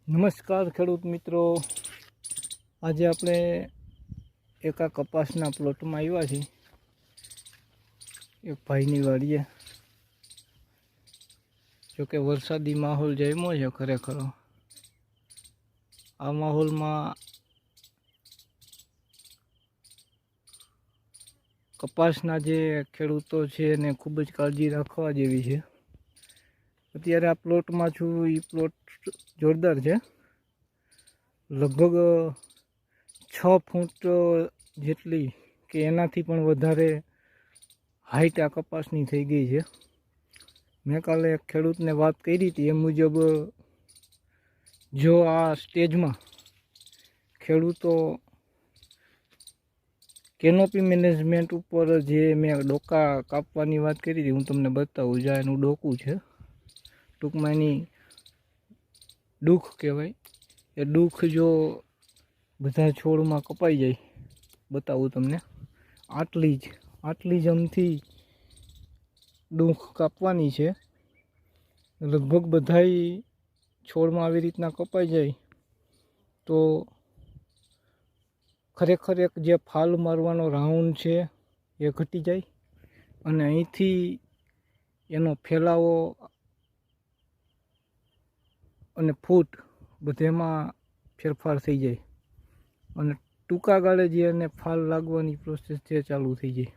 નમસ્કાર ખેડૂત મિત્રો, આજે આપણે એક આ કપાસના પ્લોટમાં આવ્યા છીએ. એક ભાઈની વાડીએ. જોકે વરસાદી માહોલ જામ્યો છે ખરેખર. આ માહોલમાં કપાસના જે ખેડૂતો છે એને ખૂબ જ કાળજી રાખવા જેવી છે. અત્યારે આ પ્લોટમાં છું. એ પ્લોટ જોરદાર છે. લગભગ 6 ફૂટ જેટલી કે એનાથી પણ વધારે હાઈટ આ કપાસની થઈ ગઈ છે. મેં કાલે એક ખેડૂતને વાત કરી હતી એ મુજબ જો આ સ્ટેજમાં ખેડૂતો કેનોપી મેનેજમેન્ટ ઉપર જે મેં ડોકા કાપવાની વાત કરી હતી, હું તમને બતાવું. જ્યાં એનું ડોકું છે, ટૂંકમાં એની ડૂખ કહેવાય. એ ડૂખ જો બધા છોડમાં કપાઈ જાય, બતાવું તમને. આટલી જ અમથી ડૂખ કાપવાની છે. લગભગ બધાય છોડમાં આવી રીતના કપાઈ જાય તો ખરેખર એક જે ફાલ મારવાનો રાઉન્ડ છે એ ઘટી જાય અને અહીંથી એનો ફેલાવો અને ફૂટ બધેમાં ફેરફાર થઈ જાય અને ટૂંકા ગાળે જે એને ફાલ લાગવાની પ્રોસેસ છે ચાલુ થઈ જાય.